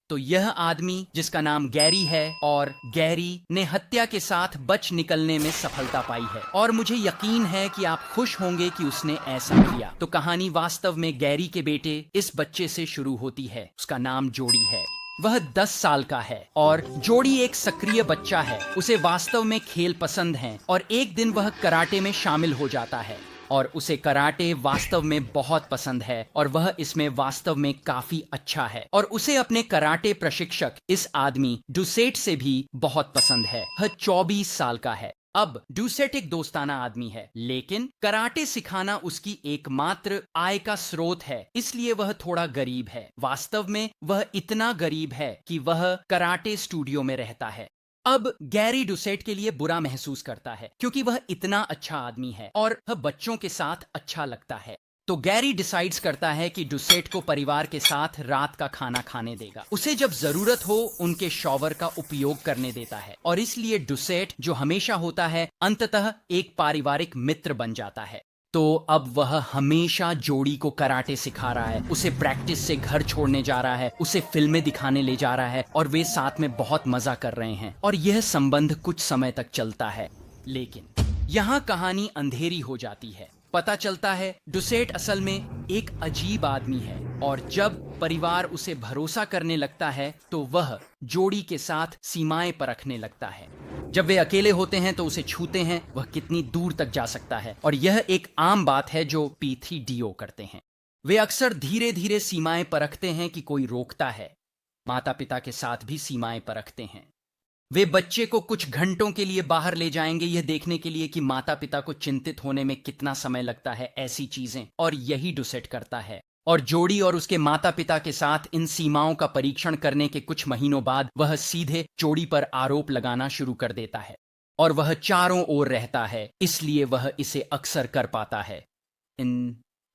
तो यह आदमी जिसका नाम गैरी है और गैरी ने हत्या के साथ बच निकलने में सफलता पाई है और मुझे यकीन है कि आप खुश होंगे कि उसने ऐसा किया। तो कहानी वास्तव में गैरी के बेटे इस बच्चे से शुरू होती है। उसका नाम जोड़ी है। वह 10 साल का है और जोड़ी एक सक्रिय बच्चा है। उसे वास्तव में खेल पसंद हैं और एक दिन वह कराटे में शामिल हो जाता है और उसे कराटे वास्तव में बहुत पसंद है और वह इसमें वास्तव में काफी अच्छा है और उसे अपने कराटे प्रशिक्षक इस आदमी डुसेट से भी बहुत पसंद है। वह 24 साल का है। अब डुसेट एक दोस्ताना आदमी है, लेकिन कराटे सिखाना उसकी एकमात्र आय का स्रोत है, इसलिए वह थोड़ा गरीब है। वास्तव में वह इतना गरीब है कि वह कराटे स्टूडियो में रहता है। अब गैरी डुसेट के लिए बुरा महसूस करता है क्योंकि वह इतना अच्छा आदमी है और वह बच्चों के साथ अच्छा लगता है। तो गैरी डिसाइड्स करता है कि डुसेट को परिवार के साथ रात का खाना खाने देगा। उसे जब जरूरत हो उनके शॉवर का उपयोग करने देता है और इसलिए डुसेट, जो हमेशा होता है, अंततः एक पारिवारिक मित्र बन जाता है। तो अब वह हमेशा जोड़ी को कराटे सिखा रहा है, उसे प्रैक्टिस से घर छोड़ने जा रहा है, उसे फिल्में दिखाने ले जा रहा है और वे साथ में बहुत मजा कर रहे हैं और यह संबंध कुछ समय तक चलता है। लेकिन यहाँ कहानी अंधेरी हो जाती है। पता चलता है डुसेट असल में एक अजीब आदमी है और जब परिवार उसे भरोसा करने लगता है तो वह जोड़ी के साथ सीमाएं परखने लगता है। जब वे अकेले होते हैं तो उसे छूते हैं, वह कितनी दूर तक जा सकता है और यह एक आम बात है जो P3DO करते हैं। वे अक्सर धीरे धीरे सीमाएं परखते हैं कि कोई रोकता है। माता पिता के साथ भी सीमाएं परखते हैं। वे बच्चे को कुछ घंटों के लिए बाहर ले जाएंगे यह देखने के लिए कि माता पिता को चिंतित होने में कितना समय लगता है, ऐसी चीजें, और यही डुसेट करता है। और जोड़ी और उसके माता पिता के साथ इन सीमाओं का परीक्षण करने के कुछ महीनों बाद वह सीधे जोड़ी पर आरोप लगाना शुरू कर देता है और वह चारों ओर रहता है, इसलिए वह इसे अक्सर कर पाता है।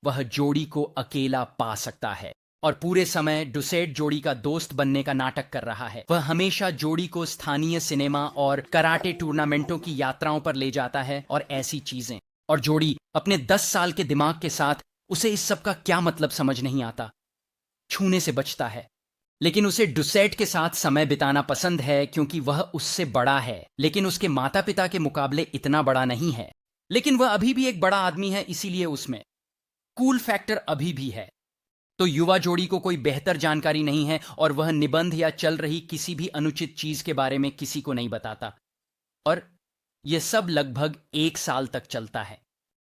वह जोड़ी को अकेला पा सकता है और पूरे समय डुसेट जोड़ी का दोस्त बनने का नाटक कर रहा है। वह हमेशा जोड़ी को स्थानीय सिनेमा और कराटे टूर्नामेंटों की यात्राओं पर ले जाता है और ऐसी चीजें। और जोड़ी अपने 10 साल के दिमाग के साथ, उसे इस सब का क्या मतलब समझ नहीं आता, छूने से बचता है। लेकिन उसे डुसेट के साथ समय बिताना पसंद है क्योंकि वह उससे बड़ा है, लेकिन उसके माता पिता के मुकाबले इतना बड़ा नहीं है। लेकिन वह अभी भी एक बड़ा आदमी है, इसीलिए उसमें कूल फैक्टर अभी भी है। तो युवा जोड़ी को कोई बेहतर जानकारी नहीं है और वह निबंध या चल रही किसी भी अनुचित चीज के बारे में किसी को नहीं बताता। और यह सब लगभग 1 साल तक चलता है।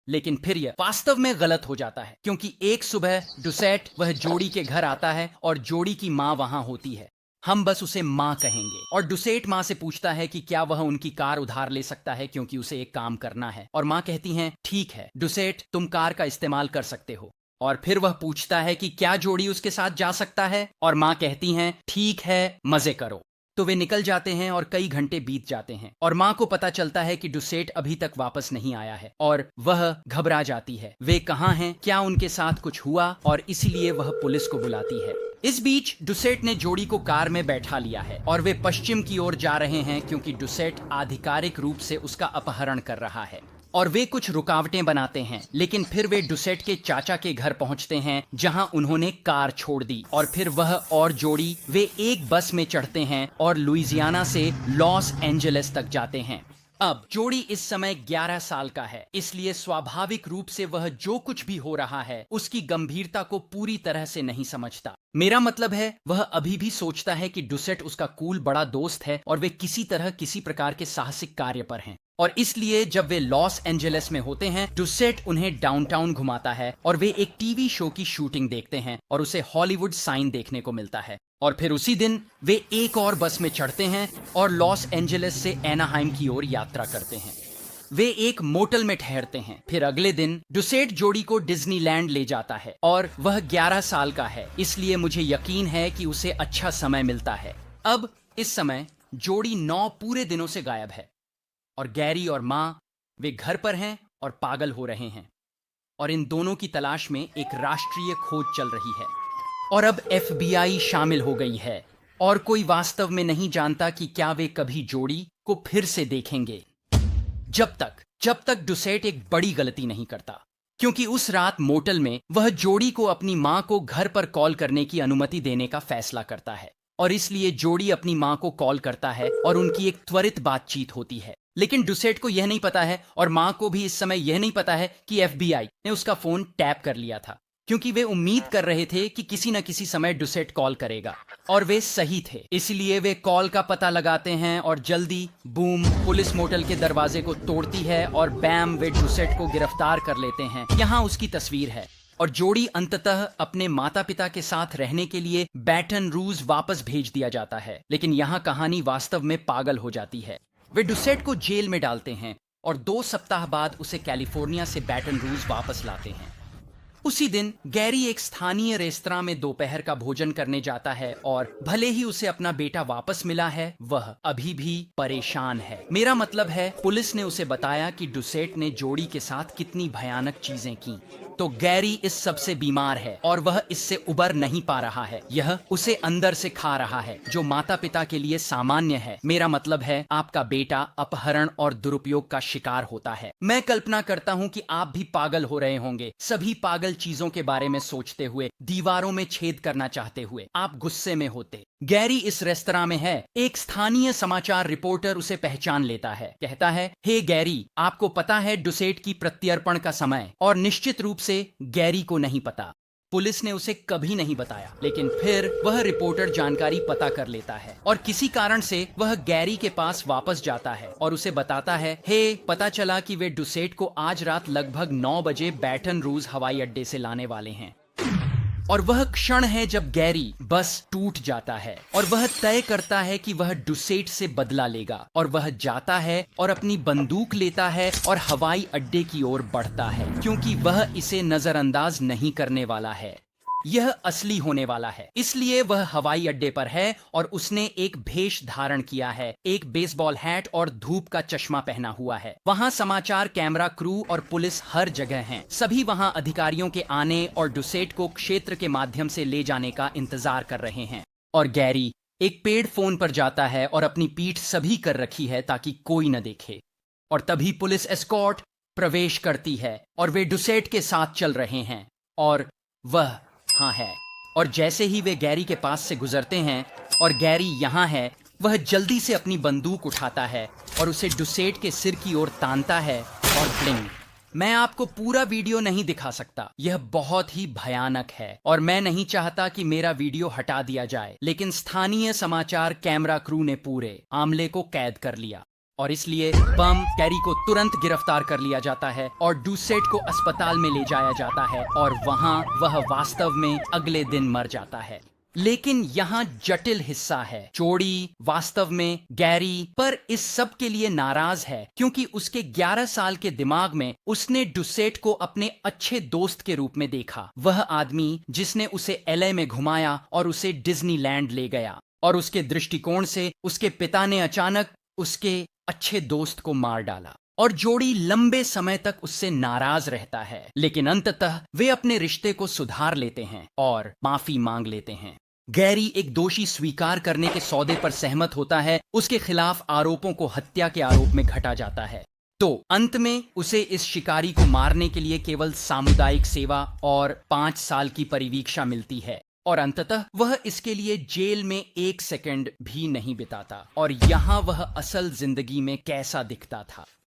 लेकिन फिर यह वास्तव में गलत हो जाता है क्योंकि एक सुबह डुसेट वह जोड़ी के घर आता है और जोड़ी की माँ वहां होती है। हम बस उसे माँ कहेंगे। और डुसेट माँ से पूछता है कि क्या वह उनकी कार उधार ले सकता है क्योंकि उसे एक काम करना है। और माँ कहती हैं, ठीक है डुसेट, तुम कार का इस्तेमाल कर सकते हो। और फिर वह पूछता है कि क्या जोड़ी उसके साथ जा सकता है और माँ कहती हैं, ठीक है, मजे करो। तो वे निकल जाते हैं और कई घंटे बीत जाते हैं और माँ को पता चलता है कि डुसेट अभी तक वापस नहीं आया है और वह घबरा जाती है। वे कहाँ हैं, क्या उनके साथ कुछ हुआ, और इसीलिए वह पुलिस को बुलाती है। इस बीच डुसेट ने जोड़ी को कार में बैठा लिया है और वे पश्चिम की ओर जा रहे हैं क्योंकि डुसेट आधिकारिक रूप से उसका अपहरण कर रहा है। और वे कुछ रुकावटें बनाते हैं, लेकिन फिर वे डुसेट के चाचा के घर पहुंचते हैं जहां उन्होंने कार छोड़ दी। और फिर वह और जोड़ी वे एक बस में चढ़ते हैं और लुइसियाना से लॉस एंजलिस तक जाते हैं। अब जोड़ी इस समय 11 साल का है, इसलिए स्वाभाविक रूप से वह जो कुछ भी हो रहा है उसकी गंभीरता को पूरी तरह से नहीं समझता। मेरा मतलब है, वह अभी भी सोचता है कि डुसेट उसका कूल बड़ा दोस्त है और वे किसी तरह किसी प्रकार के साहसिक कार्य पर हैं। और इसलिए जब वे लॉस एंजलिस में होते हैं, डुसेट उन्हें डाउनटाउन घुमाता है और वे एक टीवी शो की शूटिंग देखते हैं और उसे हॉलीवुड साइन देखने को मिलता है। और फिर उसी दिन वे एक और बस में चढ़ते हैं और लॉस एंजलिस से एनाहाइम की ओर यात्रा करते हैं। वे एक मोटल में ठहरते हैं। फिर अगले दिन डुसेट जोड़ी को डिज्नीलैंड ले जाता है और वह 11 साल का है, इसलिए मुझे यकीन है कि उसे अच्छा समय मिलता है। अब इस समय जोड़ी 9 पूरे दिनों से गायब है और गैरी और माँ, वे घर पर हैं और पागल हो रहे हैं और इन दोनों की तलाश में एक राष्ट्रीय खोज चल रही है। और अब FBI शामिल हो गई है और कोई वास्तव में नहीं जानता कि क्या वे कभी जोड़ी को फिर से देखेंगे, जब तक डुसेट एक बड़ी गलती नहीं करता। क्योंकि उस रात मोटल में वह जोड़ी को अपनी माँ को घर पर कॉल करने की अनुमति देने का फैसला करता है। और इसलिए जोडी अपनी माँ को कॉल करता है और उनकी एक त्वरित बातचीत होती है। लेकिन डुसेट को यह नहीं पता है और माँ को भी इस समय यह नहीं पता है कि FBI ने उसका फोन टैप कर लिया था, क्योंकि वे उम्मीद कर रहे थे कि किसी न किसी समय डुसेट कॉल करेगा, और वे सही थे। इसलिए वे कॉल का पता लगाते हैं और जल्दी बूम पुलिस मोटल के दरवाजे को तोड़ती है और बैम वे डुसेट को गिरफ्तार कर लेते हैं। यहाँ उसकी तस्वीर है और जोडी अंततः अपने माता पिता के साथ रहने के लिए बैटन रूज वापस भेज दिया जाता है। लेकिन यहाँ कहानी वास्तव में पागल हो जाती है। वे डुसेट को जेल में डालते हैं और 2 सप्ताह बाद उसे कैलिफोर्निया से बैटन रूज वापस लाते हैं। उसी दिन गैरी एक स्थानीय रेस्तरां में दोपहर का भोजन करने जाता है और भले ही उसे अपना बेटा वापस मिला है, वह अभी भी परेशान है। मेरा मतलब है, पुलिस ने उसे बताया कि डुसेट ने जोडी के साथ कितनी भयानक चीजें की। तो गैरी इस सब से बीमार है और वह इससे उबर नहीं पा रहा है। यह उसे अंदर से खा रहा है, जो माता पिता के लिए सामान्य है। मेरा मतलब है, आपका बेटा अपहरण और दुरुपयोग का शिकार होता है। मैं कल्पना करता हूँ कि आप भी पागल हो रहे होंगे, सभी पागल चीजों के बारे में सोचते हुए, दीवारों में छेद करना चाहते हुए। आप गुस्से में होते। गैरी इस रेस्तरां में है। एक स्थानीय समाचार रिपोर्टर उसे पहचान लेता है। कहता है, हे गैरी, आपको पता है डुसेट की प्रत्यर्पण का समय? और निश्चित रूप से गैरी को नहीं पता। पुलिस ने उसे कभी नहीं बताया, लेकिन फिर वह रिपोर्टर जानकारी पता कर लेता है और किसी कारण से वह गैरी के पास वापस जाता है और उसे बताता है, हे, पता चला कि वे डुसेट को आज रात लगभग 9 बजे बैटन रूज हवाई अड्डे से लाने वाले हैं। और वह क्षण है जब गैरी बस टूट जाता है और वह तय करता है कि वह डुसेट से बदला लेगा। और वह जाता है और अपनी बंदूक लेता है और हवाई अड्डे की ओर बढ़ता है, क्योंकि वह इसे नजरअंदाज नहीं करने वाला है। यह असली होने वाला है। इसलिए वह हवाई अड्डे पर है और उसने एक भेष धारण किया है, एक बेसबॉल हैट और धूप का चश्मा पहना हुआ है। वहां समाचार कैमरा क्रू और पुलिस हर जगह हैं। सभी वहां अधिकारियों के आने और डुसेट को क्षेत्र के माध्यम से ले जाने का इंतजार कर रहे हैं। और गैरी एक पेड फोन पर जाता है और अपनी पीठ सभी कर रखी है ताकि कोई न देखे। और तभी पुलिस एस्कॉर्ट प्रवेश करती है और वे डुसेट के साथ चल रहे हैं और वह हाँ है। और जैसे ही वे गैरी के पास से गुजरते हैं और गैरी यहाँ है, वह जल्दी से अपनी बंदूक उठाता है और उसे डुसेट के सिर की ओर तानता है और ब्लिंग। मैं आपको पूरा वीडियो नहीं दिखा सकता, यह बहुत ही भयानक है और मैं नहीं चाहता कि मेरा वीडियो हटा दिया जाए, लेकिन स्थानीय समाचार कैमरा क्रू ने पूरे मामले को कैद कर लिया और इसलिए बम गैरी को तुरंत गिरफ्तार कर लिया जाता है और डुसेट को अस्पताल में ले जाया जाता है और वहां वह वास्तव में अगले दिन मर जाता है। लेकिन यहाँ जटिल हिस्सा है। जोडी वास्तव में गैरी पर इस सब के लिए नाराज है, क्योंकि उसके 11 साल के दिमाग में उसने डुसेट को अपने अच्छे दोस्त के रूप में देखा। वह आदमी जिसने उसे LA में घुमाया और उसे डिज्नीलैंड ले गया, और उसके दृष्टिकोण से उसके पिता ने अचानक उसके अच्छे दोस्त को मार डाला। और जोडी लंबे समय तक उससे नाराज रहता है, लेकिन अंततः वे अपने रिश्ते को सुधार लेते हैं और माफी मांग लेते हैं। गैरी एक दोषी स्वीकार करने के सौदे पर सहमत होता है। उसके खिलाफ आरोपों को हत्या के आरोप में घटा जाता है। तो अंत में उसे इस शिकारी को मारने के लिए केवल सामुदायिक सेवा और 5 साल की परिवीक्षा मिलती है और अंततः वह इसके लिए जेल में 1 सेकंड भी नहीं बिताता। और यहाँ वह असल जिंदगी में कैसा दिखता था।